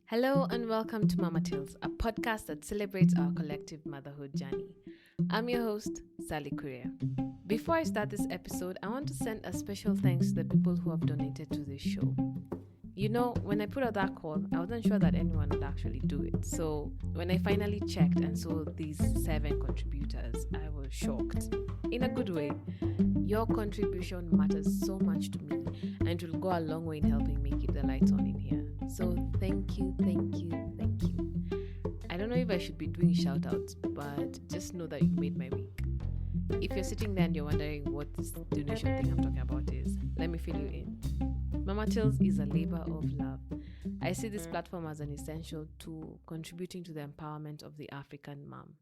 Hello and welcome to Mama Tales, a podcast that celebrates our collective motherhood journey. I'm your host, Sally Kuria. Before I start this episode, I want to send a special thanks to the people who have donated to this show. You know, when I put out that call, I wasn't sure that anyone would actually do it. So when I finally checked and saw these 7 contributors, I was shocked. In a good way. Your contribution matters so much to me and it will go a long way in helping me keep the lights on in here. So thank you. I don't know if I should be doing shout outs, but just know that you made my week. If you're sitting there and you're wondering what this donation thing I'm talking about is, let me fill you in. Mama Tales is a labor of love. I see this platform as an essential tool contributing to the empowerment of the African mom.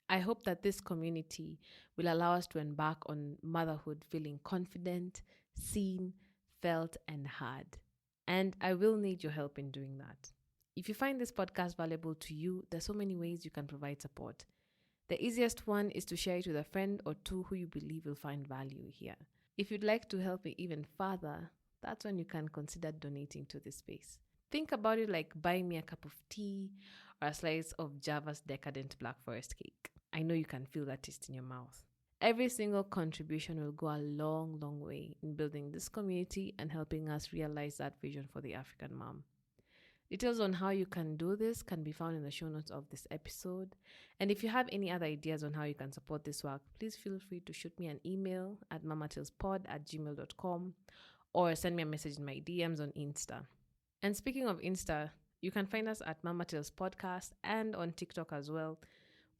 I hope that this community will allow us to embark on motherhood feeling confident, seen, felt, and heard. And I will need your help in doing that. If you find this podcast valuable to you, there's so many ways you can provide support. The easiest one is to share it with a friend or two who you believe will find value here. If you'd like to help me even further, that's when you can consider donating to this space. Think about it like buying me a cup of tea or a slice of Java's decadent Black Forest cake. I know you can feel that taste in your mouth. Every single contribution will go a long, long way in building this community and helping us realize that vision for the African mom. Details on how you can do this can be found in the show notes of this episode. And if you have any other ideas on how you can support this work, please feel free to shoot me an email at mamatilspod@gmail.com or send me a message in my DMs on Insta. And speaking of Insta, you can find us at Mama Tales Podcast and on TikTok as well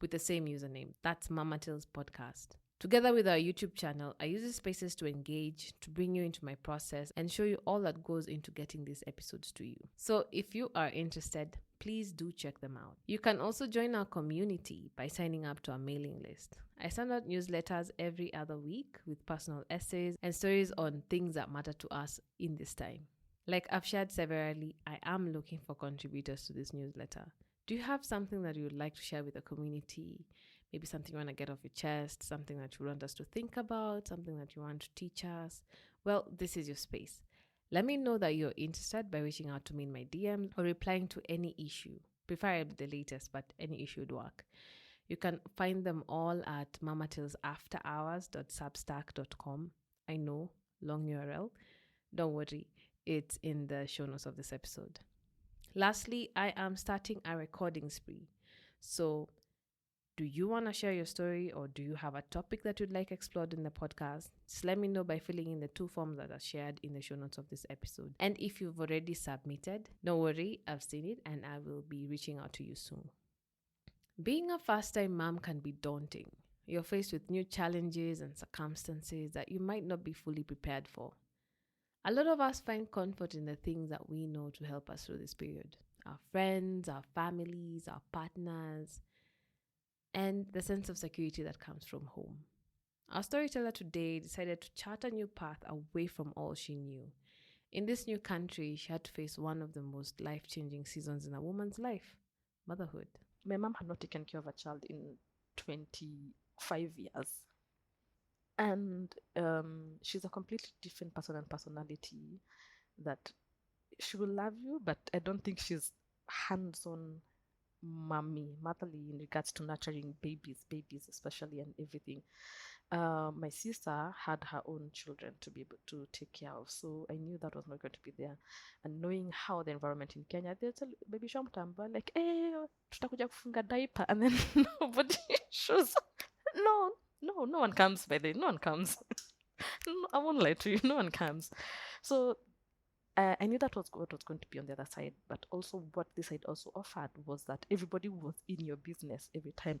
with the same username. That's Mama Tales Podcast. Together with our YouTube channel, I use these spaces to engage, to bring you into my process and show you all that goes into getting these episodes to you. So if you are interested, please do check them out. You can also join our community by signing up to our mailing list. I send out newsletters every other week with personal essays and stories on things that matter to us in this time. Like I've shared severally, I am looking for contributors to this newsletter. Do you have something that you would like to share with the community? Maybe something you want to get off your chest, something that you want us to think about, something that you want to teach us? Well, this is your space. Let me know that you're interested by reaching out to me in my DMs or replying to any issue, preferably the latest, but any issue would work. You can find them all at mamatalesafterhours.substack.com. I know, long URL. Don't worry, it's in the show notes of this episode. Lastly, I am starting a recording spree. So, do you want to share your story or do you have a topic that you'd like explored in the podcast? Just let me know by filling in the 2 forms that are shared in the show notes of this episode. And if you've already submitted, don't worry, I've seen it and I will be reaching out to you soon. Being a first-time mom can be daunting. You're faced with new challenges and circumstances that you might not be fully prepared for. A lot of us find comfort in the things that we know to help us through this period. Our friends, our families, our partners, and the sense of security that comes from home. Our storyteller today decided to chart a new path away from all she knew. In this new country, she had to face one of the most life-changing seasons in a woman's life, motherhood. My mom had not taken care of a child in 25 years. And she's a completely different person and personality that she will love you, but I don't think she's hands-on motherly in regards to nurturing babies especially, and everything. My sister had her own children to be able to take care of, so I knew that was not going to be there. And knowing how the environment in Kenya, they'll tell baby shamtamba like, tutakuja kufunga diaper, and then nobody shows. No one comes by the. No one comes. No, I won't lie to you. No one comes. So I knew that was what was going to be on the other side, but also what this side also offered was that everybody was in your business every time.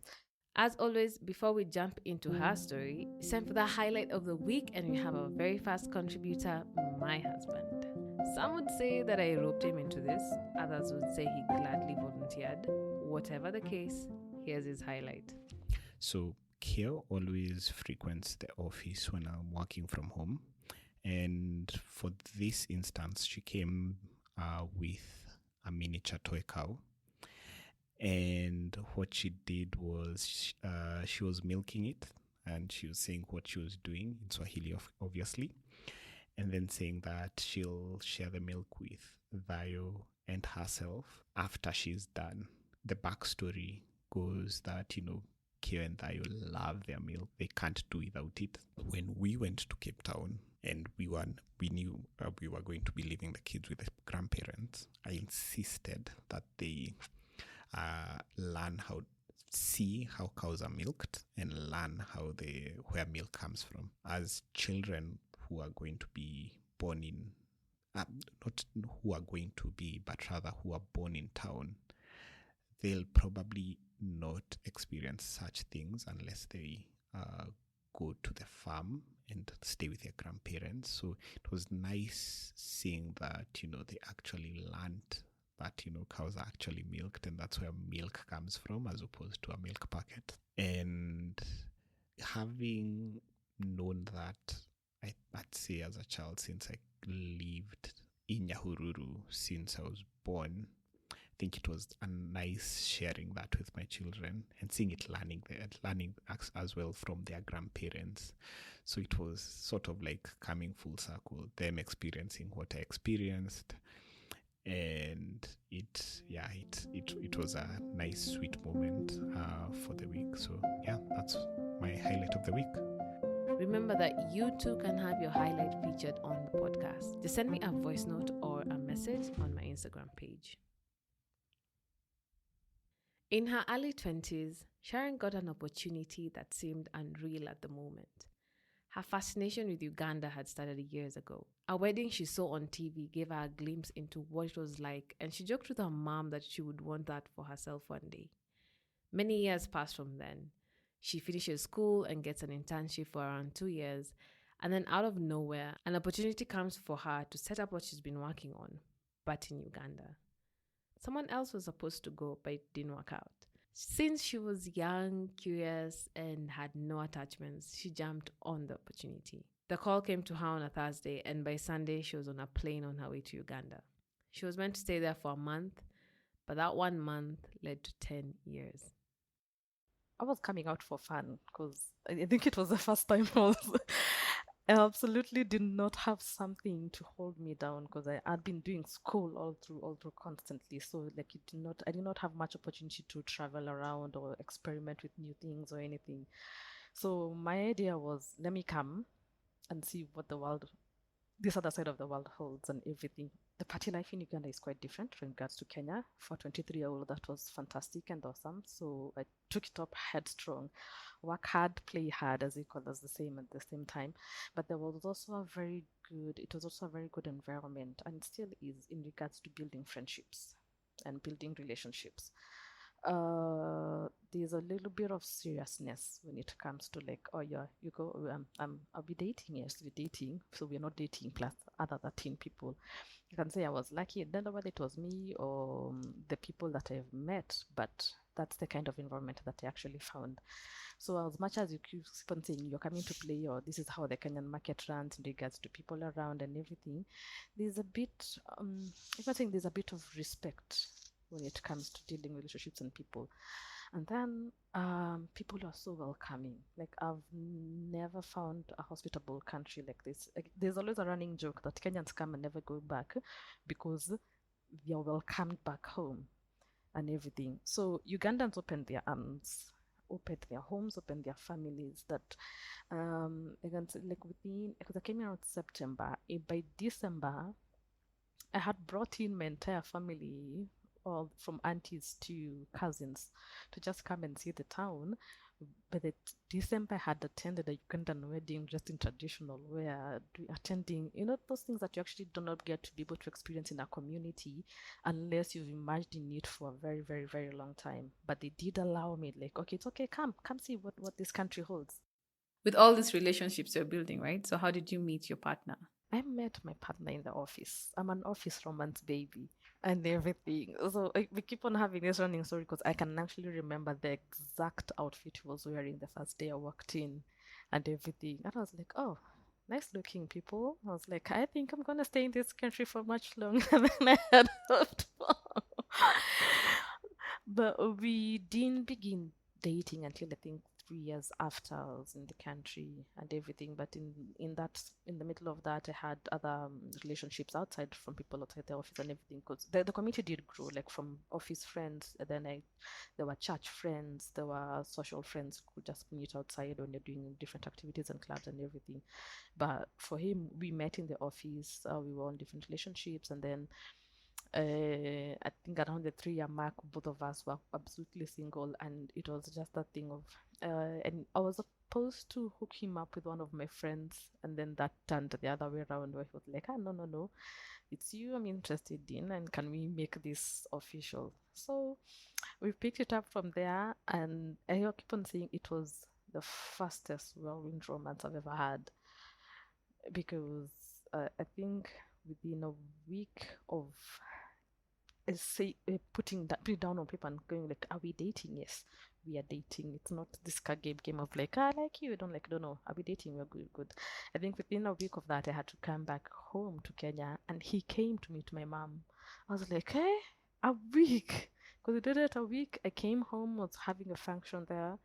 As always, before we jump into her story, it's time for the highlight of the week, and we have our very first contributor, my husband. Some would say that I roped him into this, others would say he gladly volunteered. Whatever the case, here's his highlight. So Kyo always frequents the office when I'm working from home. And for this instance, she came with a miniature toy cow. And what she did was she was milking it, and she was saying what she was doing in Swahili, obviously, and then saying that she'll share the milk with Vayo and herself after she's done. The backstory goes that, Kyo and Thayo love their milk. They can't do without it. When we went to Cape Town and we knew we were going to be leaving the kids with the grandparents, I insisted that they see how cows are milked and learn where milk comes from. As children who are going to be born in, not who are going to be, but rather who are born in town, they'll probably not experience such things unless they go to the farm and stay with their grandparents. So it was nice seeing that, they actually learned that, cows are actually milked, and that's where milk comes from as opposed to a milk packet. And having known that, I'd say as a child, since I lived in Nyahururu since I was born, I think it was a nice sharing that with my children and seeing it learning as well from their grandparents. So it was sort of like coming full circle, them experiencing what I experienced. And it was a nice sweet moment for the week. So yeah, that's my highlight of the week. Remember that you too can have your highlight featured on the podcast. Just send me a voice note or a message on my Instagram page. In her early 20s, Sharon got an opportunity that seemed unreal at the moment. Her fascination with Uganda had started years ago. A wedding she saw on TV gave her a glimpse into what it was like, and she joked with her mom that she would want that for herself one day. Many years passed from then. She finishes school and gets an internship for around 2 years, and then out of nowhere, an opportunity comes for her to set up what she's been working on, but in Uganda. Someone else was supposed to go, but it didn't work out. Since she was young, curious, and had no attachments, she jumped on the opportunity. The call came to her on a Thursday, and by Sunday, she was on a plane on her way to Uganda. She was meant to stay there for a month, but that 1 month led to 10 years. I was coming out for fun because I think it was the first time I absolutely did not have something to hold me down because I had been doing school all through constantly. So like I did not have much opportunity to travel around or experiment with new things or anything. So my idea was, let me come and see what this other side of the world holds and everything. The party life in Uganda is quite different in regards to Kenya. For 23-year-old, that was fantastic and awesome. So I took it up headstrong. Work hard, play hard, as equal as the same time. But there was also it was also a very good environment, and it still is, in regards to building friendships and building relationships. There's a little bit of seriousness when it comes to like, oh yeah, you go, I'll be dating. Yes, we're dating. So we're not dating plus other 13 people. You can say I was lucky. Then whether it was me or the people that I've met, but that's the kind of environment that I actually found. So as much as you keep on saying you're coming to play, or this is how the Kenyan market runs in regards to people around and everything, there's a bit, if I think there's a bit of respect when it comes to dealing with relationships and people. And then people are so welcoming. Like I've never found a hospitable country like this. Like, there's always a running joke that Kenyans come and never go back because they are welcomed back home and everything. So Ugandans opened their arms, opened their homes, opened their families. That again, like within, because I came here in September, by December, I had brought in my entire family, all from aunties to cousins, to just come and see the town. By the December, I had attended a Ugandan wedding, just in traditional, where attending, those things that you actually do not get to be able to experience in a community unless you've immersed in it for a very, very, very long time. But they did allow me, like, okay, it's okay, come see what this country holds. With all these relationships you're building, right? So how did you meet your partner? I met my partner in the office. I'm an office romance baby and everything. So we keep on having this running story because I can actually remember the exact outfit he was wearing the first day I walked in and everything. And I was like, oh, nice looking people. I was like, I think I'm going to stay in this country for much longer than I had hoped for. But we didn't begin dating until I think 3 years after I was in the country and everything. But in the middle of that, I had other relationships outside from people outside the office and everything. Because the community did grow, like from office friends, and then there were church friends, there were social friends who could just meet outside when they're doing different activities and clubs and everything. But for him, we met in the office. We were on different relationships, and then I think around the 3 year mark, both of us were absolutely single, and it was just that thing of, and I was supposed to hook him up with one of my friends, and then that turned the other way around, where he was like, no, it's you I'm interested in, and can we make this official? So we picked it up from there, and I keep on saying it was the fastest whirlwind romance I've ever had, because I think within a week of putting it down on paper and going like, are we dating? Yes, we are dating. It's not this card game of like, I like you, I don't like, no, are we dating? We're good. I think within a week of that, I had to come back home to Kenya, and he came to me, to my mom. I was like, hey, a week, because we did it a week. I came home, was having a function there,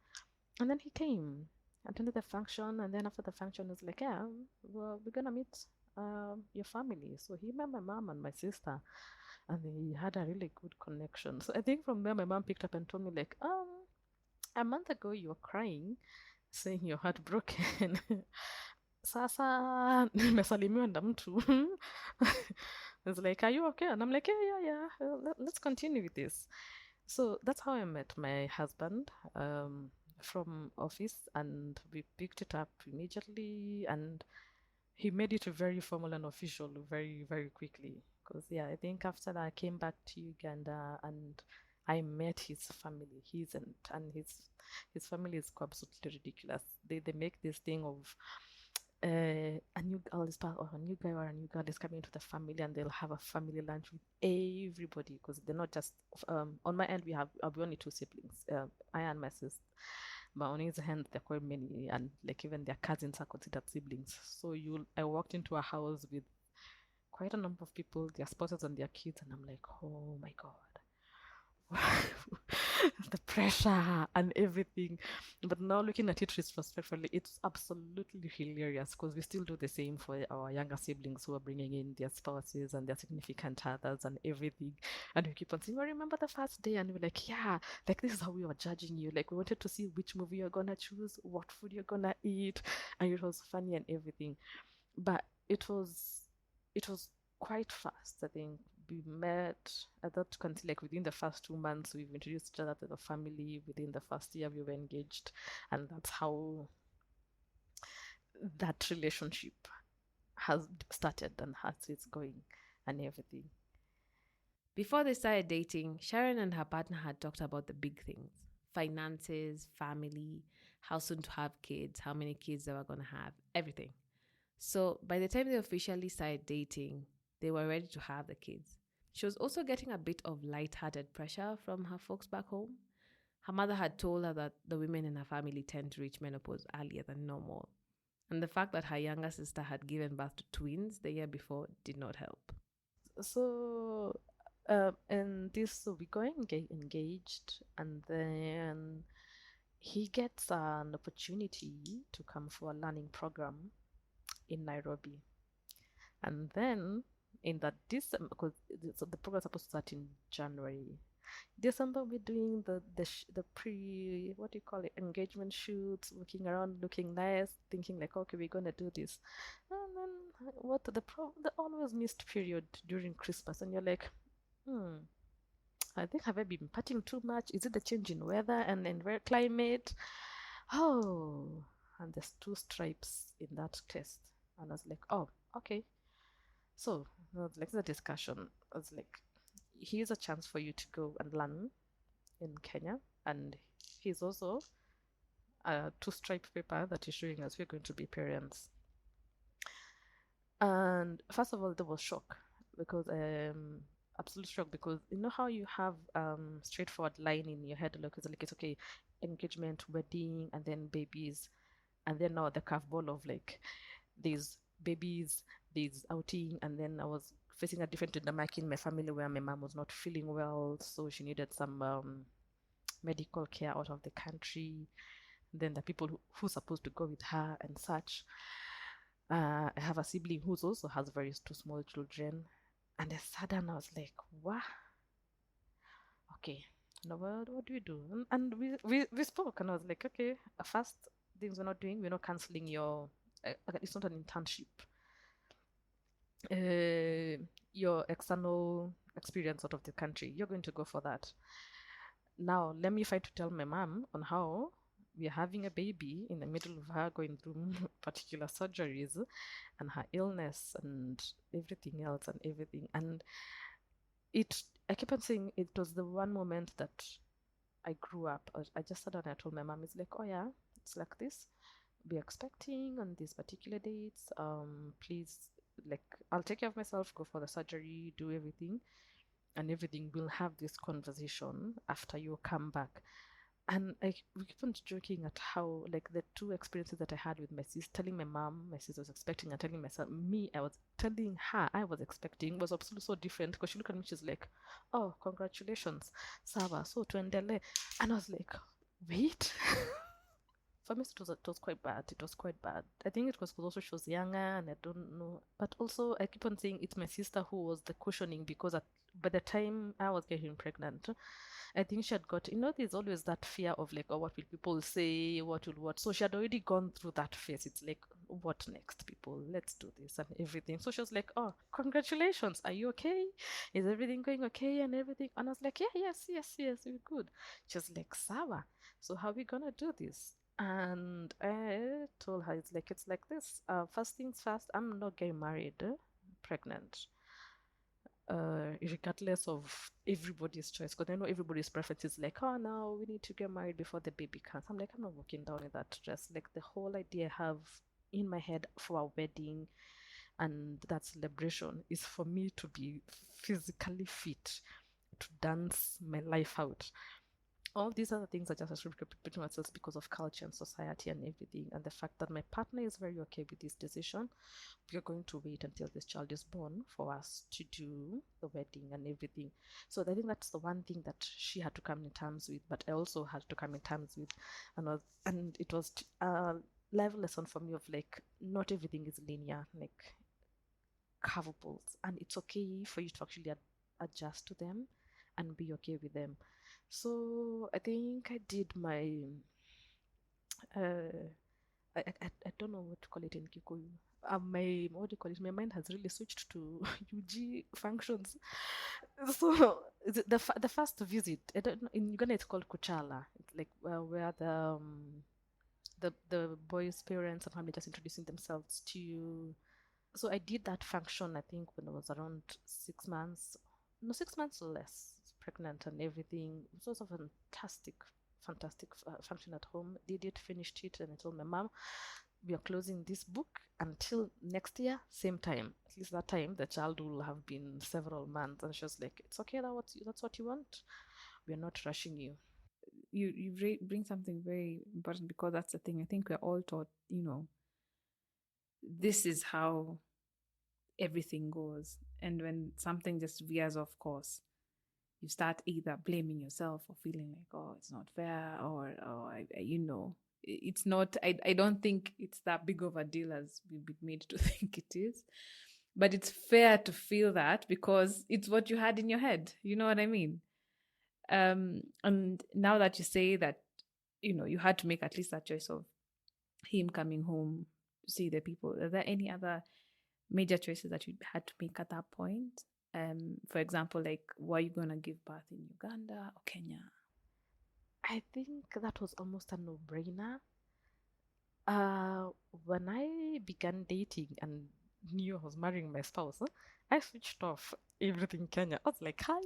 and then he came, attended the function, and then after the function, was like, yeah, well, we're gonna meet your family. So he met my mom and my sister, and they had a really good connection. So I think from there, my mom picked up and told me like, a month ago you were crying, saying you're heartbroken. Sasa nimesalimiwa na mtu. It's like, are you okay? And I'm like, yeah. Let's continue with this. So that's how I met my husband from office, and we picked it up immediately, and he made it very formal and official very, very quickly. Because I think after that I came back to Uganda, and I met his family. His family is absolutely ridiculous. They make this thing of a new girl is part, or a new guy or a new girl is coming into the family, and they'll have a family lunch with everybody, because they're not just on my end. I'll be only 2 siblings, I and my sister. But on his hand, there are quite many, and like even their cousins are considered siblings. So I walked into a house with quite a number of people, their spouses and their kids, and I'm like, oh my God. The pressure and everything. But now looking at it retrospectively, it's absolutely hilarious, because we still do the same for our younger siblings who are bringing in their spouses and their significant others and everything. And we keep on saying, well, remember the first day? And we're like, yeah, like this is how we were judging you. Like we wanted to see which movie you're gonna choose, what food you're gonna eat, and it was funny and everything. But it was quite fast. I think we met, I thought you can see, like within the first 2 months we've introduced each other to the family. Within the first year we were engaged, and that's how that relationship has started and how it's going and everything. Before they started dating, Sharon and her partner had talked about the big things: finances, family, how soon to have kids, how many kids they were going to have, everything. So by the time they officially started dating, they were ready to have the kids. She was also getting a bit of light-hearted pressure from her folks back home. Her mother had told her that the women in her family tend to reach menopause earlier than normal. And the fact that her younger sister had given birth to twins the year before did not help. So and this, so we got engaged, and then he gets an opportunity to come for a learning program in Nairobi. And then in that December, because the program is supposed to start in January. December, we're doing the pre, what do you call it, engagement shoots, walking around looking nice, thinking like, okay, we're gonna do this. And then the always missed period during Christmas, and you're like, I think, have I been partying too much? Is it the change in weather and in climate? Oh, and there's 2 stripes in that test. And I was like, oh, okay. So, like the discussion, I was like, here's a chance for you to go and learn in Kenya. And here's also a 2-stripe paper that is showing us we're going to be parents. And first of all, there was shock, because absolute shock, because you know how you have straightforward line in your head, like it's okay, engagement, wedding, and then babies, and then now the curveball of like these babies, these outing, and then I was facing a different dynamic in my family where my mom was not feeling well, so she needed some medical care out of the country. Then the people who's supposed to go with her and such. I have a sibling who also has two small children. And I sat down and I was like, what? Okay, now what do we do? And we spoke, and I was like, okay, first things we're not canceling it's not an internship. Your external experience out of the country, you're going to go for that. Now, let me try to tell my mom on how we're having a baby in the middle of her going through particular surgeries and her illness and everything else and everything. And I keep on saying it was the one moment that I grew up. I just sat down and I told my mom, it's like, oh yeah, it's like this. We're expecting on these particular dates. Please, like, I'll take care of myself, go for the surgery, do everything, and everything. We'll have this conversation after you come back. And we keep on joking at how, like, the two experiences that I had with my sis, telling my mom my sister was expecting, and telling myself, I was telling her I was expecting, was absolutely so different. Because she looked at me, she's like, oh, congratulations, Saba, so tuendele. And I was like, wait. For me, it was quite bad. It was quite bad. I think it was because also she was younger, and I don't know. But also, I keep on saying it's my sister who was the cushioning, because by the time I was getting pregnant, I think she had got, there's always that fear of like, oh, what will people say? What will what? So she had already gone through that phase. It's like, what next, people? Let's do this and everything. So she was like, oh, congratulations. Are you okay? Is everything going okay and everything? And I was like, yeah, yes, we're good. She was like, Sawa. So how are we gonna do this? And I told her, it's like this. First things first, I'm not getting married, pregnant. Regardless of everybody's choice, because I know everybody's preference is like, oh, no, we need to get married before the baby comes. I'm like, I'm not walking down in that dress. Like, the whole idea I have in my head for a wedding and that celebration is for me to be physically fit to dance my life out. All these other things are just repeating ourselves because of culture and society and everything, and the fact that my partner is very okay with this decision. We are going to wait until this child is born for us to do the wedding and everything. So I think that's the one thing that she had to come in terms with, but I also had to come in terms with, and it was a live lesson for me of like, not everything is linear, like curveballs, and it's okay for you to actually adjust to them and be okay with them. So I think I did my uh I don't know what to call it in Kikuyu. My what do you call it? My mind has really switched to UG functions. So the first visit, I don't know, in Uganda it's called Kuchala. It's like where the boys' parents and family just introducing themselves to you. So I did that function, I think, when I was around 6 months. No, 6 months or less, pregnant and everything. It was a fantastic function at home. Did it, finished it, and I told my mom, we are closing this book until next year, same time. At least that time, the child will have been several months. And she was like, it's okay, that's what you want. We're not rushing you. You bring something very important, because that's the thing. I think we're all taught, this is how everything goes. And when something just veers off course, you start either blaming yourself or feeling like, oh, it's not fair, or it's not, I don't think it's that big of a deal as we've been made to think it is. But it's fair to feel that, because it's what you had in your head. You know what I mean? And now that you say that, you had to make at least that choice of him coming home to see the people, are there any other major choices that you had to make at that point? For example, like, were you going to give birth in Uganda or Kenya? I think that was almost a no-brainer. When I began dating and knew I was marrying my spouse, I switched off everything Kenya. I was like, hi.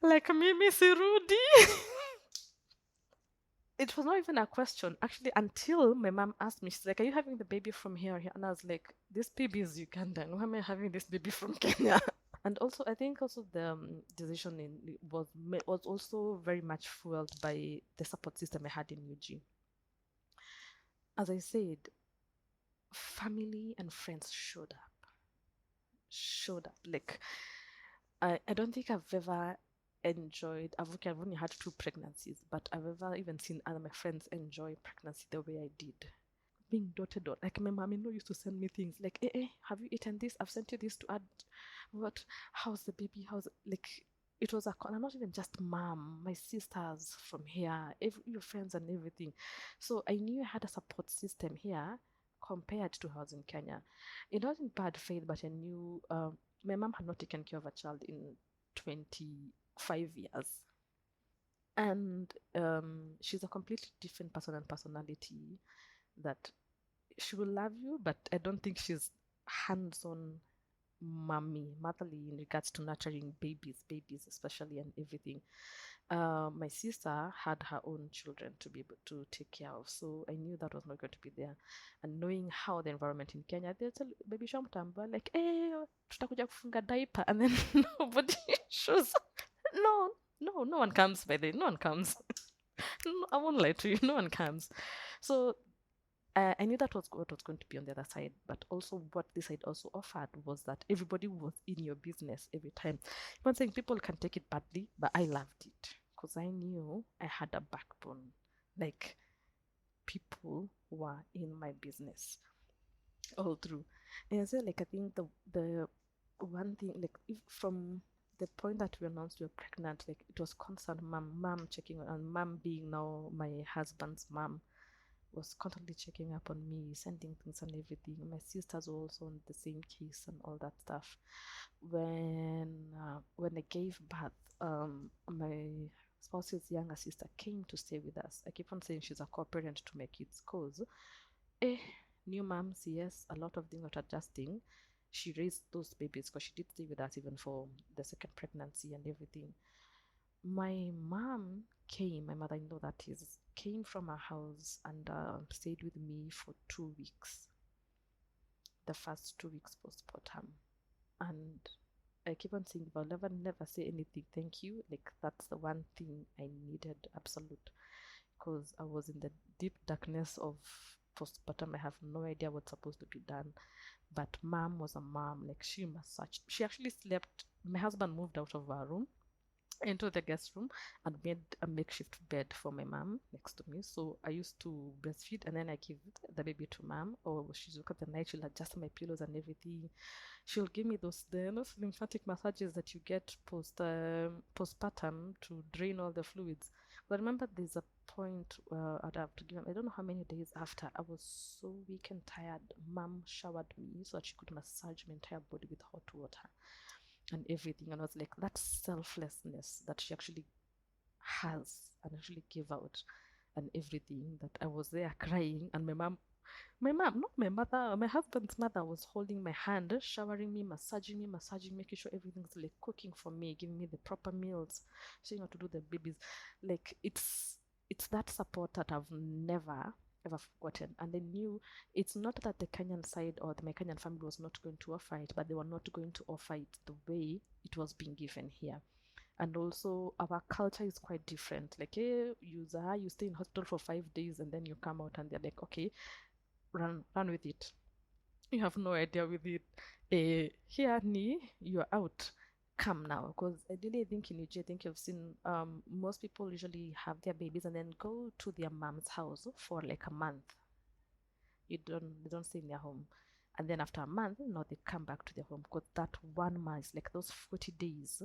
Like, Mimi Sirudi. It was not even a question, actually, until my mom asked me. She's like, are you having the baby from here? And I was like, this baby is Ugandan. Why am I having this baby from Kenya? And also, I think also the decision was also very much fueled by the support system I had in UG. As I said, family and friends showed up. Like, I don't think I've ever enjoyed. I've only had 2 pregnancies, but I've ever even seen other my friends enjoy pregnancy the way I did. Being doted on. Like my mom-in-law used to send me things like, have you eaten this? I've sent you this to add. What? How's the baby? Like? It was and not even just mom, my sisters from here, your friends and everything. So I knew I had a support system here compared to how I was in Kenya. It wasn't bad faith, but I knew my mom had not taken care of a child in 25 years. And she's a completely different person and personality that she will love you, but I don't think she's hands-on motherly in regards to nurturing babies especially, and everything. My sister had her own children to be able to take care of, so I knew that was not going to be there. And knowing how the environment in Kenya, they tell baby shamtamba like, tutakuja kufunga diaper, and then nobody shows. No one comes. By the way, no one comes. No, I won't lie to you, no one comes. So I knew that was what was going to be on the other side, but also what this side also offered was that everybody was in your business every time. I'm saying people can take it badly, but I loved it because I knew I had a backbone. Like, people were in my business all through. And so, like, I think the one thing, like, if from the point that we announced we were pregnant, like, it was constant mom checking on, and mom being now my husband's mom was constantly checking up on me, sending things and everything. My sisters were also on the same case and all that stuff. When I gave birth, my spouse's younger sister came to stay with us. I keep on saying she's a co-parent to my kids because new moms, yes, a lot of things are adjusting. She raised those babies because she did stay with us even for the second pregnancy and everything. My mom came, my mother-in-law that is, came from her house and stayed with me for 2 weeks. The first 2 weeks postpartum. And I keep on saying, if I'll never say anything, thank you. Like, that's the one thing I needed, absolute. Because I was in the deep darkness of postpartum. I have no idea what's supposed to be done. But mom was a mom. Like, she massaged. She actually slept. My husband moved out of our room into the guest room and made a makeshift bed for my mom next to me. So I used to breastfeed and then I give the baby to mom, or she's woke up at the night, she'll adjust my pillows and everything. She'll give me those lymphatic massages that you get postpartum to drain all the fluids. But I remember there's a point where I'd have to give them, I don't know how many days after, I was so weak and tired. Mom showered me so that she could massage my entire body with hot water and everything. And I was like, that selflessness that she actually has and actually gave out and everything, that I was there crying, and not my mother, my husband's mother was holding my hand, showering me, massaging, making sure everything's like cooking for me, giving me the proper meals, showing how to do the babies. Like, it's that support that I've never ever forgotten. And I knew it's not that the Kenyan side or my Kenyan family was not going to offer it, but they were not going to offer it the way it was being given here. And also, our culture is quite different. Like, hey, you stay in hospital for 5 days and then you come out and they're like, okay, run with it. You have no idea with it. Here, you're out. Come now, because I really think in Nigeria, I think you've seen most people usually have their babies and then go to their mom's house for like a month. They don't stay in their home, and then after a month, no, they come back to their home, because that 1 month, like those 40 days,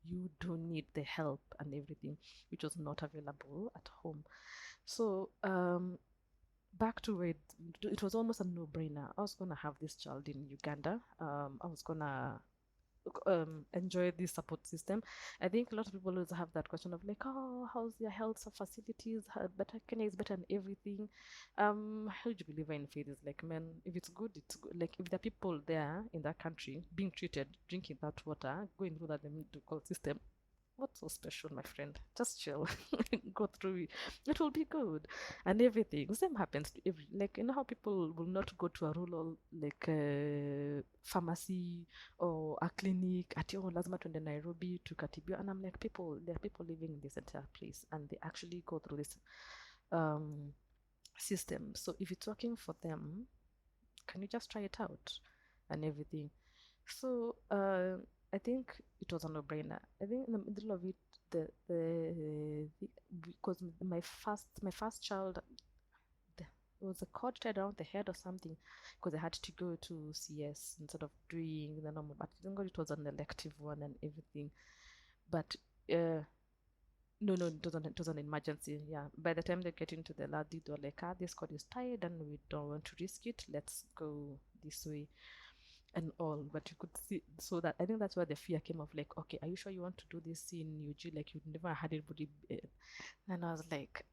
you do need the help and everything, which was not available at home. So back to it was almost a no-brainer. I was gonna have this child in Uganda. I was gonna enjoy this support system. I think a lot of people always have that question of like, oh, how's your health facilities? Better Kenya is better than everything. Huge believer in faith is like, man, if it's good, it's good. Like, if there are people there in that country being treated, drinking that water, going through that medical system, what's so special, my friend? Just chill. Go through it. It will be good. And everything. The same happens to like, you know how people will not go to a rural, like, pharmacy or a clinic at your lazima to Nairobi to Katibio. And I'm like, there are people living in this entire place and they actually go through this system. So if it's working for them, can you just try it out and everything? So I think it was a no-brainer. I think in the middle of it, because my first child, there was a cord tied around the head or something, because I had to go to CS instead of doing the normal. But thank God it was an elective one and everything. But no, it was an emergency. Yeah. By the time they get into the lab, they were like, this cord is tied and we don't want to risk it. Let's go this way and all. But you could see, so that I think that's where the fear came of, like, okay, are you sure you want to do this in UG? Like, you've never had anybody. And I was like,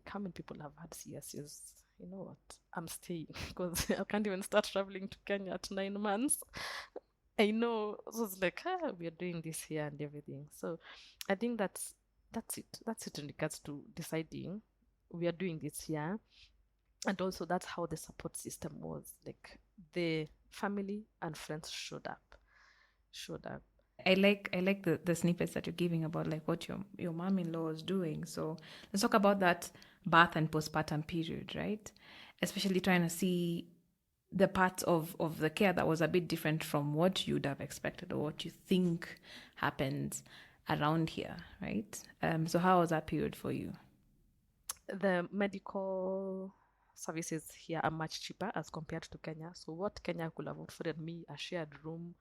how many people have had CSUs? You know what? I'm staying because I can't even start traveling to Kenya at 9 months. I know. So it's like, we are doing this here and everything. So I think that's it. That's it in regards to deciding we are doing this here. And also that's how the support system was. Like, the family and friends showed up. I like the snippets that you're giving about like what your mom-in-law was doing. So let's talk about that birth and postpartum period, right? Especially trying to see the parts of the care that was a bit different from what you'd have expected or what you think happens around here, right? So how was that period for you? The medical services here are much cheaper as compared to Kenya. So what Kenya could have afforded me, a shared room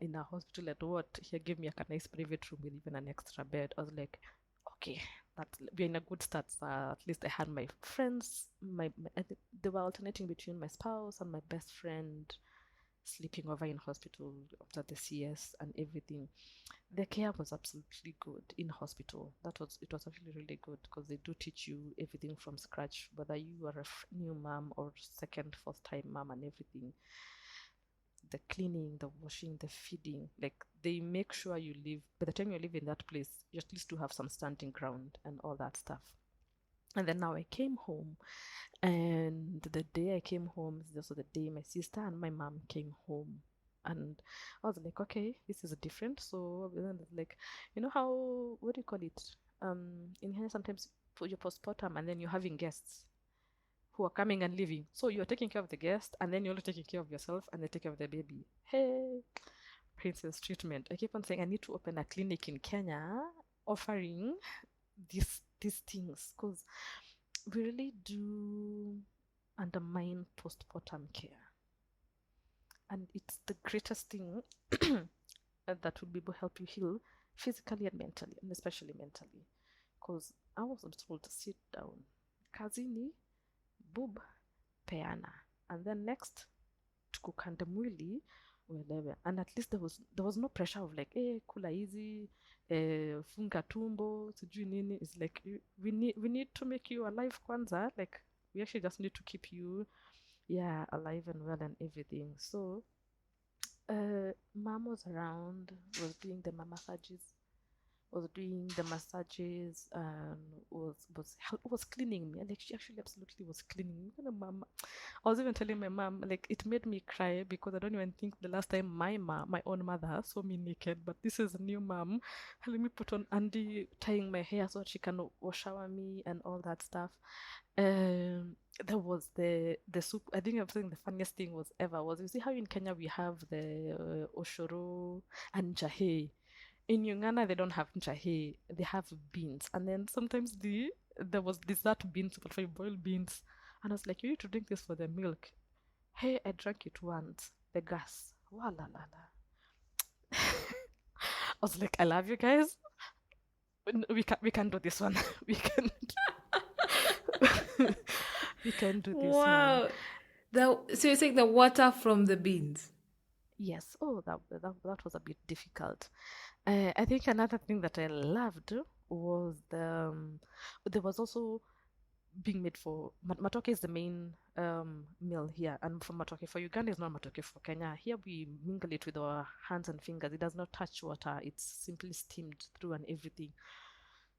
in a hospital, at what here gave me a nice private room with even an extra bed. I was like, okay, we're in a good start. At least I had my friends. They were alternating between my spouse and my best friend sleeping over in hospital after the CS and everything. The care was absolutely good in hospital. It was actually really good because they do teach you everything from scratch, whether you are a new mom or second, first time mom and everything. The cleaning, the washing, the feeding, like they make sure you live, by the time you live in that place, you at least to have some standing ground and all that stuff. And then now I came home, and the day I came home is also the day my sister and my mom came home. And I was like, okay, this is different. So then like, you know how, what do you call it? In here sometimes for your postpartum and then you're having guests who are coming and leaving. So you're taking care of the guest and then you're taking care of yourself and they take care of the baby. Hey, princess treatment. I keep on saying I need to open a clinic in Kenya offering these things because we really do undermine postpartum care. And it's the greatest thing that will be able to help you heal physically and mentally, and especially mentally. Because I was told to sit down. Kazini, boob, peana. And then next, tukukande mwili, uelewe. And at least there was no pressure of like, kula easy, funga tumbo, sijui nini. It's like, we need to make you alive kwanza. Like, we actually just need to keep you, alive and well and everything. So, mom was around, was doing the massages, and was cleaning me. Like, she actually absolutely was cleaning me. You know, mom, I was even telling my mom, like, it made me cry because I don't even think the last time my own mother saw me naked. But this is a new mom. Let me put on Andy tying my hair so that she can shower me and all that stuff. There was the soup. I think I'm saying the funniest thing was you see how in Kenya we have the oshoro and jahe. In Uganda they don't have jahe, they have beans, and then sometimes there was dessert beans, but for boiled beans, and I was like, you need to drink this for the milk. Hey, I drank it once. The gas, la la la. I was like, I love you guys. We can do this one. We can. We can do this one. Wow. So you're saying the water from the beans? Yes. Oh, that was a bit difficult. I think another thing that I loved was there was also being made for matoke is the main meal here, and for matoke for Uganda is not matoke for Kenya. Here we mingle it with our hands and fingers. It does not touch water. It's simply steamed through and everything.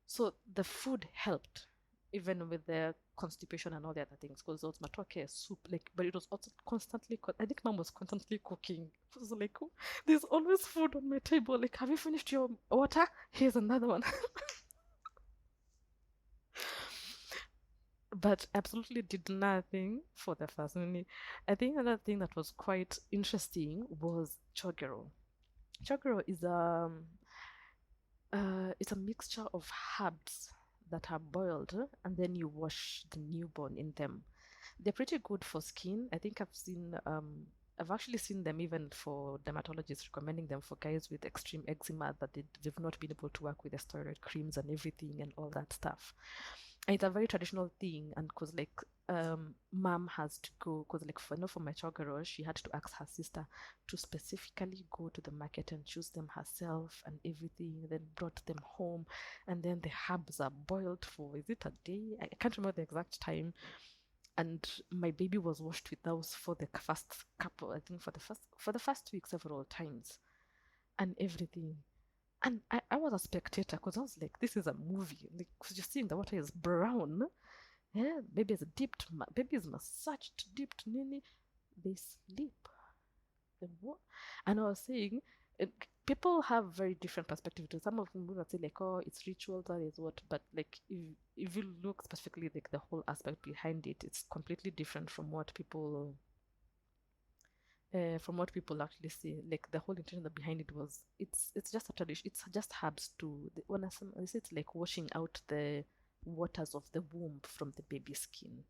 So the food helped, even with the constipation and all the other things, because it was matoke soup, like, but it was also constantly. I think mom was constantly cooking. It was like, oh, there's always food on my table. Like, have you finished your water? Here's another one. But absolutely did nothing for the family. I think another thing that was quite interesting was chogero. Chogero is It's a mixture of herbs that are boiled and then you wash the newborn in them. They're pretty good for skin. I think I've actually seen them even for dermatologists recommending them for guys with extreme eczema that they've not been able to work with the steroid creams and everything and all that stuff. And it's a very traditional thing, and because like mom has to go, because like for my child girl, she had to ask her sister to specifically go to the market and choose them herself and everything, then brought them home, and then the herbs are boiled for, is it a day? I can't remember the exact time. And my baby was washed with those for the first couple, I think for the first week several times and everything. And I was a spectator because I was like, this is a movie. Like, because you're seeing the water is brown. Yeah, baby is dipped, baby is massaged, dipped, nini. They sleep. And what? And I was saying, people have very different perspectives. Some of them will say like, oh, it's rituals, that is what. But like, if you look specifically like the whole aspect behind it, it's completely different from what people actually see. Like the whole intention behind it was, it's just a tradition. It's just herbs to when I say it's like washing out the waters of the womb from the baby's skin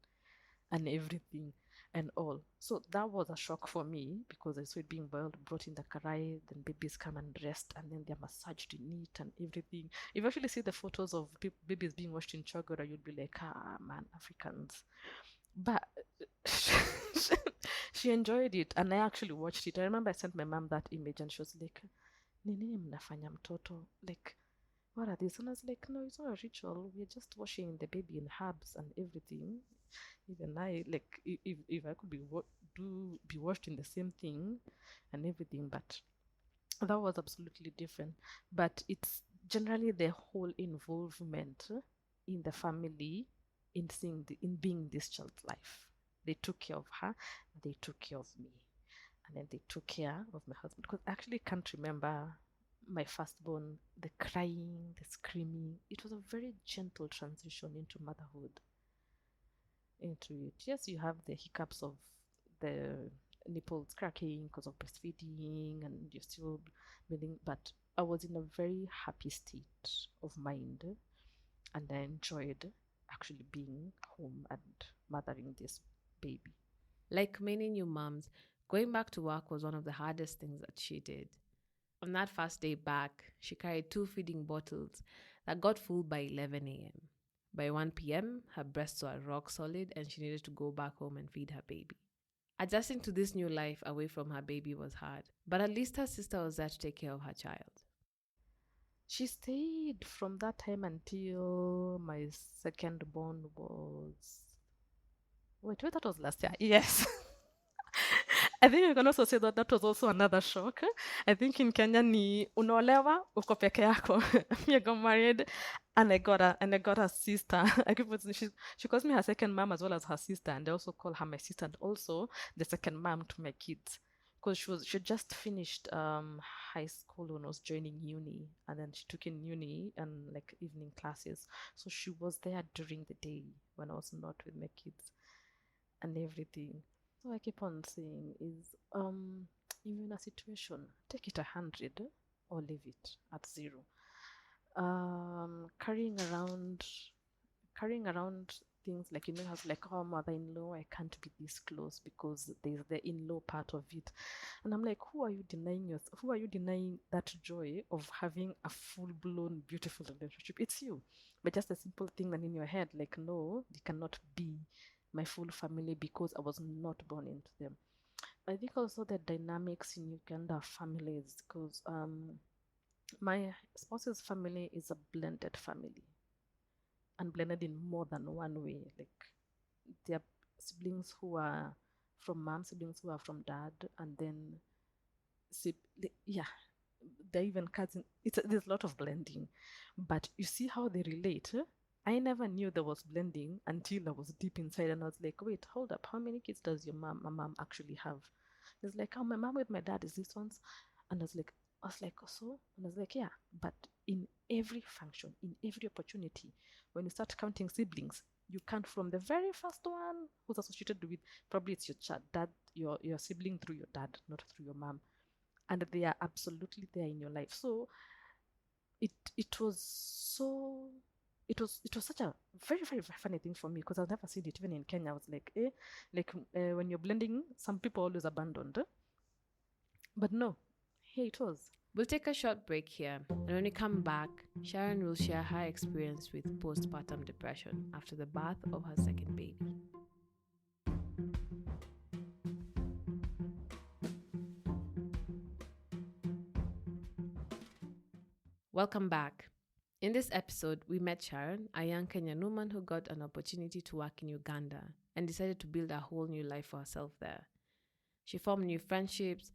and everything and all. So that was a shock for me because I saw it being boiled, brought in the karai, then babies come and rest, and then they're massaged in it and everything. If you actually see the photos of babies being washed in chogora, you'd be like, ah man, Africans. But she enjoyed it, and I actually watched it. I remember I sent my mom that image, and she was like, "Nini mnafanya mtoto? Like, what are these?" And I was like, "No, it's not a ritual. We're just washing the baby in herbs and everything." Even I, like, if I could be washed in the same thing and everything, but that was absolutely different. But it's generally the whole involvement in the family in being this child's life. They took care of her, they took care of me, and then they took care of my husband. Because I actually can't remember my firstborn, the crying, the screaming. It was a very gentle transition into motherhood. Into it. Yes, you have the hiccups of the nipples cracking because of breastfeeding and you're still bleeding, but I was in a very happy state of mind and I enjoyed actually being home and mothering this baby. Like many new moms, going back to work was one of the hardest things that she did. On that first day back, she carried 2 feeding bottles that got full by 11 a.m. By 1 p.m., her breasts were rock solid and she needed to go back home and feed her baby. Adjusting to this new life away from her baby was hard, but at least her sister was there to take care of her child. She stayed from that time until my second born was. Wait, that was last year. Yes. I think you can also say that was also another shock. I think in Kenya ni unaolewa uko peke yako. I got married and I got a sister. She calls me her second mom as well as her sister, and I also call her my sister and also the second mom to my kids. Because she just finished high school when I was joining uni, and then she took in uni and like evening classes. So she was there during the day when I was not with my kids and everything. So I keep on saying is if you're in a situation, take it 100 or leave it at 0. Carrying around things like, has like, oh, mother-in-law, I can't be this close because there's the in-law part of it. And I'm like, who are you denying that joy of having a full-blown beautiful relationship? It's you. But just a simple thing that in your head, like, no, they cannot be my full family because I was not born into them. I think also the dynamics in Uganda families, because my spouse's family is a blended family and blended in more than one way. Like there are siblings who are from mom, siblings who are from dad, and then they're even cousins. There's a lot of blending, but you see how they relate. I never knew there was blending until I was deep inside, and I was like, wait, hold up, how many kids does my mom actually have? It's like, oh, my mom with my dad is this one's, and I was like, so, and I was like, yeah, but in every function, in every opportunity, when you start counting siblings, you count from the very first one who's associated with, probably it's your dad, your sibling through your dad, not through your mom, and they are absolutely there in your life. So it was so it was such a very, very, very funny thing for me, because I've never seen it even in Kenya. I was like, when you're blending, some people always abandoned, but no, here it was. We'll take a short break here, and when we come back, Sharon will share her experience with postpartum depression after the birth of her second baby. Welcome back. In this episode, we met Sharon, a young Kenyan woman who got an opportunity to work in Uganda and decided to build a whole new life for herself there. She formed new friendships,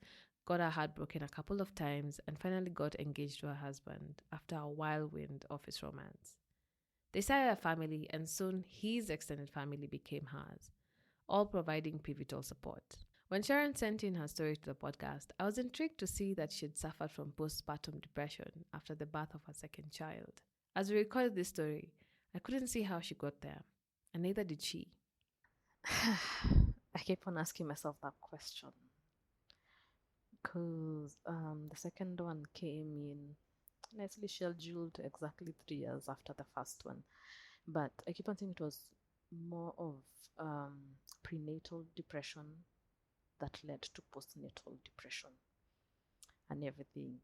got her heart broken a couple of times, and finally got engaged to her husband after a whirlwind office romance. They started a family, and soon his extended family became hers, all providing pivotal support. When Sharon sent in her story to the podcast, I was intrigued to see that she had suffered from postpartum depression after the birth of her second child. As we recorded this story, I couldn't see how she got there, and neither did she. I keep on asking myself that question, because the second one came in nicely scheduled exactly 3 years after the first one, but I keep on thinking it was more of prenatal depression that led to postnatal depression and everything.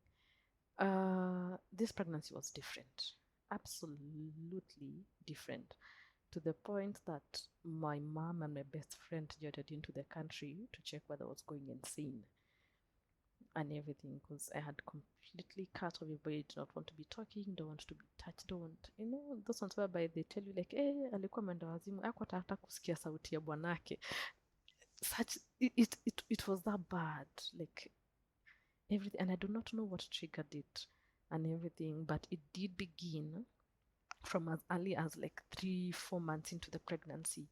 This pregnancy was different, absolutely different, to the point that my mom and my best friend jetted into the country to check whether I was going insane and everything, because I had completely cut off. Everybody did not want to be talking, don't want to be touched, don't, those ones whereby they tell you like, alikuwa mwenda wazimu, hakuwa hata kusikia sauti ya bwanake. Such it was that bad, like everything, and I do not know what triggered it and everything, but it did begin from as early as like 3-4 months into the pregnancy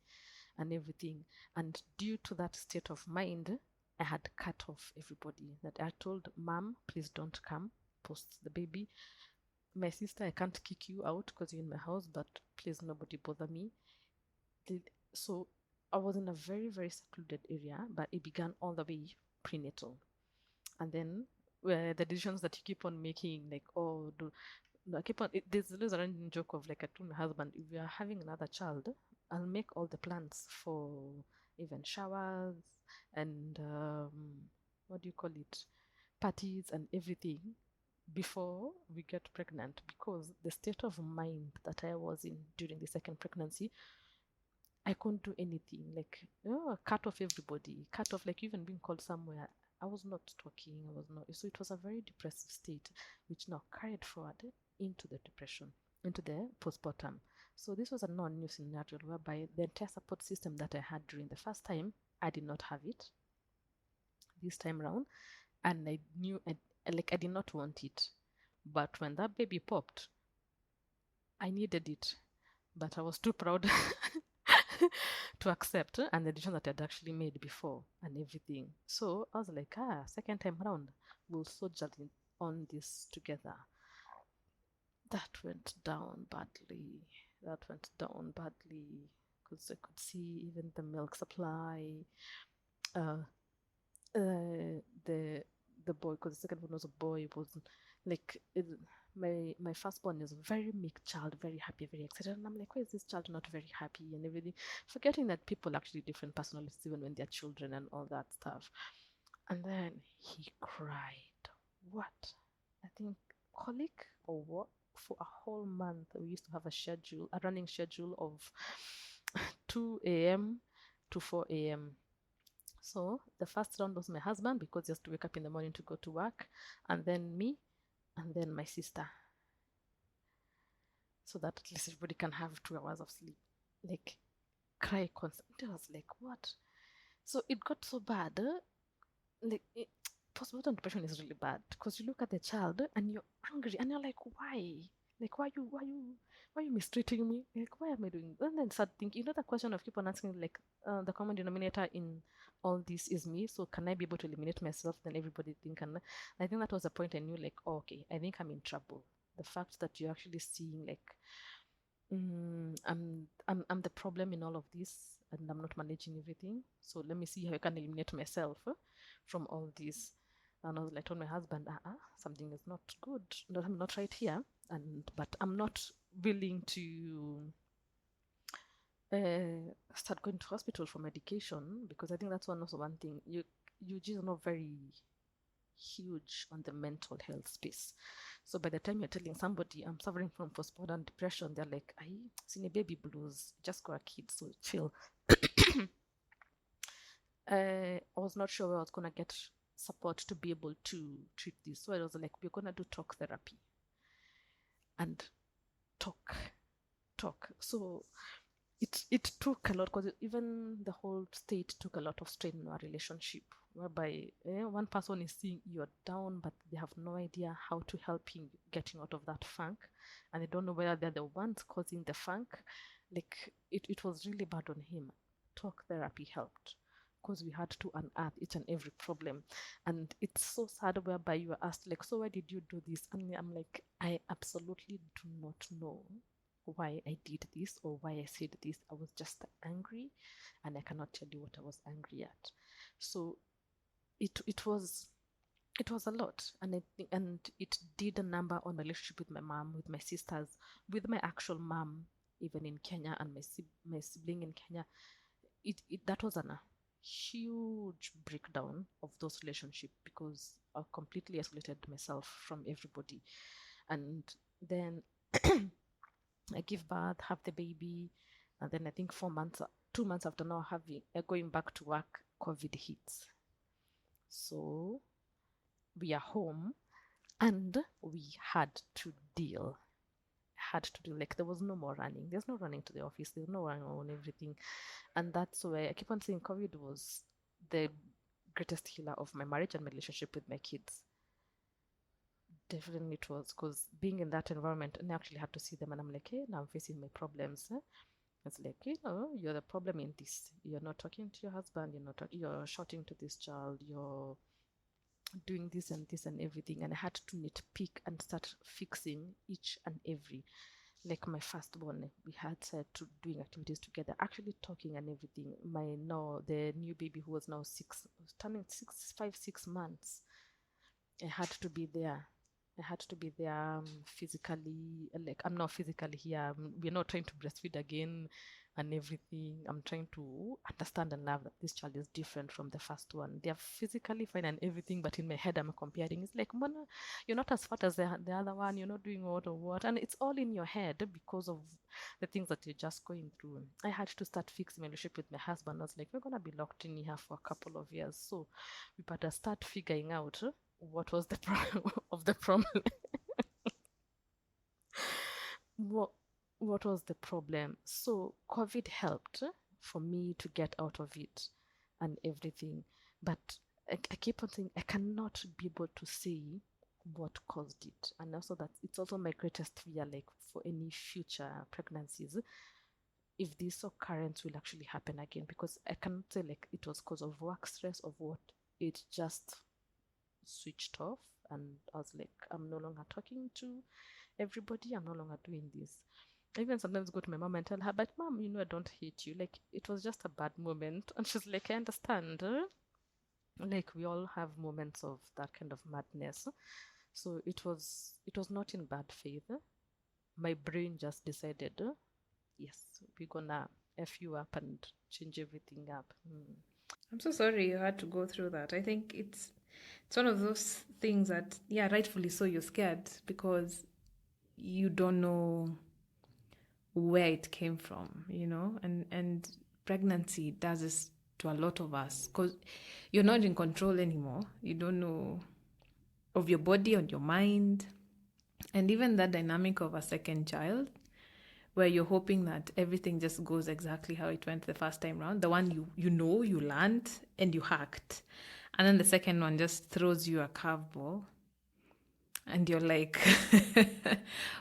and everything. And due to that state of mind, I had cut off everybody. That I told mom, please don't come post the baby. My sister, I can't kick you out because you're in my house, but please nobody bother me. So I was in a very, very secluded area, but it began all the way prenatal. And then the decisions that you keep on making, like, I keep on, there's always a running joke of, like, I told my husband, if we are having another child, I'll make all the plans for even showers and parties and everything before we get pregnant, because the state of mind that I was in during the second pregnancy, I couldn't do anything. Like, cut off everybody, cut off, like, even being called somewhere, I was not talking, so it was a very depressive state, which now carried forward into the depression, into the postpartum. So this was a non-new scenario whereby the entire support system that I had during the first time, I did not have it this time around, and I knew I did not want it. But when that baby popped, I needed it, but I was too proud to accept and the decision that I'd actually made before and everything. So I was like, second time around, we'll soldier on this together. That went down badly. Because I could see even the milk supply, the boy, because the second one was a boy, wasn't like my firstborn is a very meek child, very happy, very excited, and I'm like, why is this child not very happy and everything, forgetting that people actually different personalities even when they're children and all that stuff. And then he cried, what, I think colic or what, for a whole month. We used to have a running schedule of 2 a.m. to 4 a.m. So the first round was my husband, because he has to wake up in the morning to go to work, and then me, and then my sister, so that at least everybody can have 2 hours of sleep. Like, cry constantly. I was like, what? So it got so bad. Postpartum depression is really bad, because you look at the child and you're angry and you're like, why? Like, why you mistreating me? Like, why am I doing? And then start thinking, the question of keep on asking, like, the common denominator in all this is me. So can I be able to eliminate myself? Then everybody think, and I think that was the point I knew, like, okay, I think I'm in trouble. The fact that you're actually seeing, like, I'm the problem in all of this, and I'm not managing everything. So let me see how I can eliminate myself from all this. And I was like, told my husband, something is not good. I'm not right here. But I'm not willing to start going to hospital for medication, because I think that's also one thing. You just not very huge on the mental health space. So by the time you're telling somebody I'm suffering from postpartum depression, they're like, I seen a baby blues, just got a kid, so chill. I was not sure where I was gonna get support to be able to treat this. So I was like, we're gonna do talk therapy and talk. So it took a lot, because even the whole state took a lot of strain in our relationship, whereby one person is seeing you're down, but they have no idea how to help you getting out of that funk, and they don't know whether they're the ones causing the funk. Like it was really bad on him. Talk therapy helped, because we had to unearth each and every problem. And it's so sad whereby you are asked, like, so why did you do this? And I'm like, I absolutely do not know why I did this or why I said this. I was just angry, and I cannot tell you what I was angry at. So it was a lot, and it did a number on my relationship with my mom, with my sisters, with my actual mom, even in Kenya, and my sibling in Kenya. That was a huge breakdown of those relationships, because I completely isolated myself from everybody. And then I give birth, have the baby, and then I think 2 months after now going back to work, COVID hits. So we are home, and we had to deal. Like, there was no more running. There's no running to the office. There's no running on everything. And that's why I keep on saying COVID was the greatest healer of my marriage and my relationship with my kids. Definitely it was, because being in that environment, and I actually had to see them, and I'm like, hey, now I'm facing my problems. It's like, you're the problem in this. You're not talking to your husband. You're shouting to this child. You're doing this and this and everything. And I had to nitpick and start fixing each and every. Like my firstborn, we had to doing activities together, actually talking and everything. The new baby, who was now turning 6 months, I had to be there. Physically. Like, I'm not physically here. We're not trying to breastfeed again and everything. I'm trying to understand and love that this child is different from the first one. They're physically fine and everything, but in my head, I'm comparing. It's like, Mona, you're not as fat as the other one. You're not doing what or what. And it's all in your head because of the things that you're just going through. I had to start fixing my relationship with my husband. I was like, we're going to be locked in here for a couple of years. So we better start figuring out what was the problem of the problem. what was the problem? So COVID helped for me to get out of it and everything. But I keep on saying I cannot be able to say what caused it. And also that it's also my greatest fear, like for any future pregnancies, if this occurrence will actually happen again, because I cannot say like it was because of work stress or what. It just switched off, and I was like, I'm no longer talking to everybody. I'm no longer doing this. I even sometimes go to my mom and tell her, but mom, I don't hate you. Like, it was just a bad moment. And she's like, I understand. Like, we all have moments of that kind of madness. So it was not in bad faith. My brain just decided, yes, we're gonna F you up and change everything up. I'm so sorry you had to go through that. I think it's one of those things that, yeah, rightfully so, you're scared because you don't know where it came from, and pregnancy does this to a lot of us because you're not in control anymore. You don't know of your body, on your mind, and even that dynamic of a second child where you're hoping that everything just goes exactly how it went the first time round, the one you learned and you hacked, and then the second one just throws you a curveball and you're like,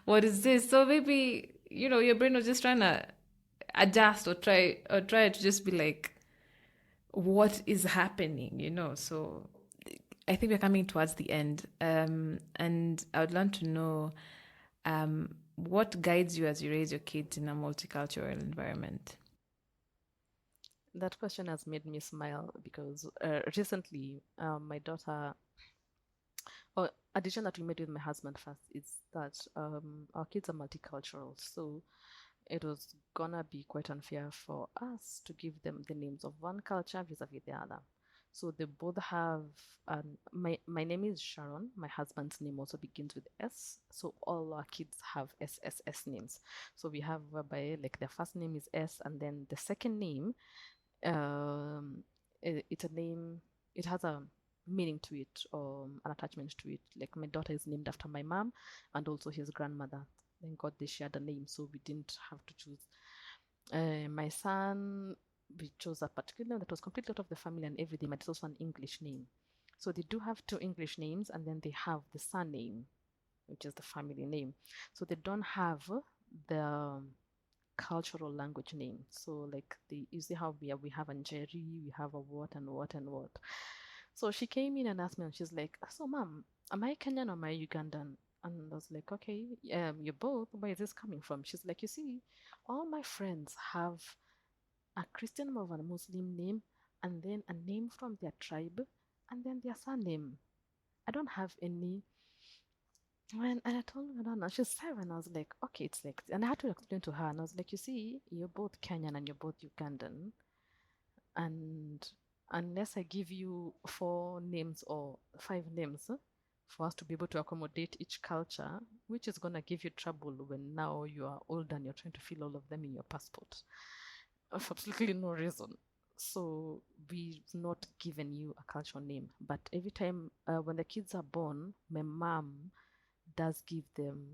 what is this? So maybe, your brain was just trying to adjust or try to just be like, what is happening, So I think we're coming towards the end. And I would love to know what guides you as you raise your kids in a multicultural environment. That question has made me smile because recently my daughter or a decision that we made with my husband first is that our kids are multicultural, so it was gonna be quite unfair for us to give them the names of one culture vis-a-vis the other. So they both have my name is Sharon. My husband's name also begins with S. So all our kids have SSS names. So we have whereby like their first name is S, and then the second name, it's a name. It has a meaning to it, or an attachment to it. Like my daughter is named after my mom, and also his grandmother. Thank God they shared a name, so we didn't have to choose. My son, we chose a particular name that was completely out of the family and everything, but it's also an English name. So they do have two English names, and then they have the surname, which is the family name. So they don't have the cultural language name. So like you see how we have a Jerry, we have a what and what and what. So she came in and asked me, and she's like, "So, mom, am I Kenyan or am I Ugandan?" And I was like, "Okay, you're both. Where is this coming from?" She's like, "You see, all my friends have a Christian or a Muslim name, and then a name from their tribe, and then their surname. I don't have any." And I told her, no, she's 7. I was like, okay, it's like, and I had to explain to her, and I was like, you see, you're both Kenyan and you're both Ugandan, and unless I give you 4 names or 5 names for us to be able to accommodate each culture, which is going to give you trouble when now you are old and you're trying to fill all of them in your passport for absolutely no reason. So we've not given you a cultural name, but every time when the kids are born, my mom does give them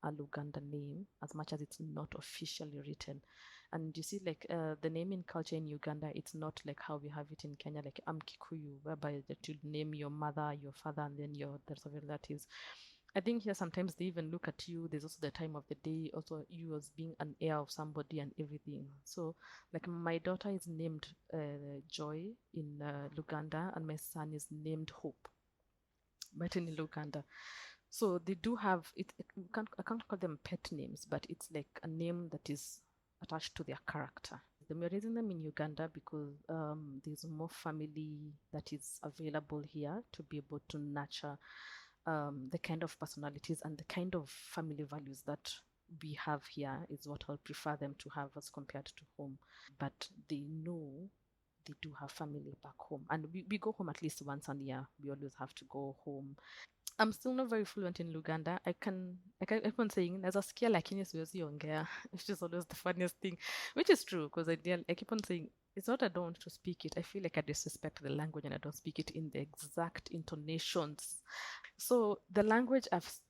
a Luganda name, as much as it's not officially written. And you see, like the naming culture in Uganda, it's not like how we have it in Kenya, like Kikuyu, whereby that you name your mother, your father, and then your the rest of your relatives. I think here sometimes they even look at you. There's also the time of the day, also you as being an heir of somebody and everything. So, like my daughter is named Joy in Luganda, and my son is named Hope, but in Luganda. So they do have it. I can't call them pet names, but it's like a name that is attached to their character. We're raising them in Uganda because there's more family that is available here to be able to nurture the kind of personalities and the kind of family values that we have here is what I'll prefer them to have as compared to home. But they know they do have family back home, and we go home at least once a year. We always have to go home. I'm still not very fluent in Luganda. I keep on saying nazasikia lakini siwezi ongea, which is always the funniest thing, which is true because I keep on saying it's not I don't want to speak it. I feel like I disrespect the language and I don't speak it in the exact intonations. So the language I've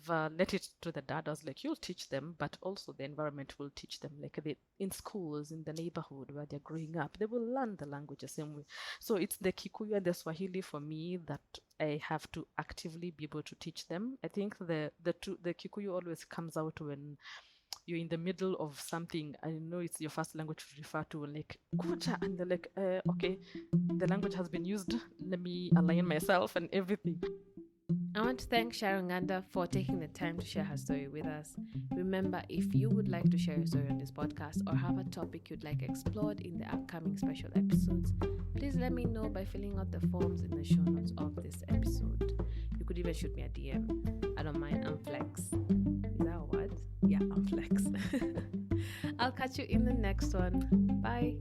let it to the dad. I was like, you'll teach them, but also the environment will teach them. Like in schools, in the neighborhood where they're growing up, they will learn the language the same way. So it's the Kikuyu and the Swahili for me that I have to actively be able to teach them. I think the Kikuyu always comes out when you're in the middle of something. I know it's your first language to refer to, like kucha, and they're like, okay, the language has been used. Let me align myself and everything. I want to thank Sharon Ganda for taking the time to share her story with us. Remember, if you would like to share your story on this podcast or have a topic you'd like explored in the upcoming special episodes, please let me know by filling out the forms in the show notes of this episode. You could even shoot me a DM. I don't mind, I'm flex. Is that a word? Yeah, I'm flex. I'll catch you in the next one. Bye.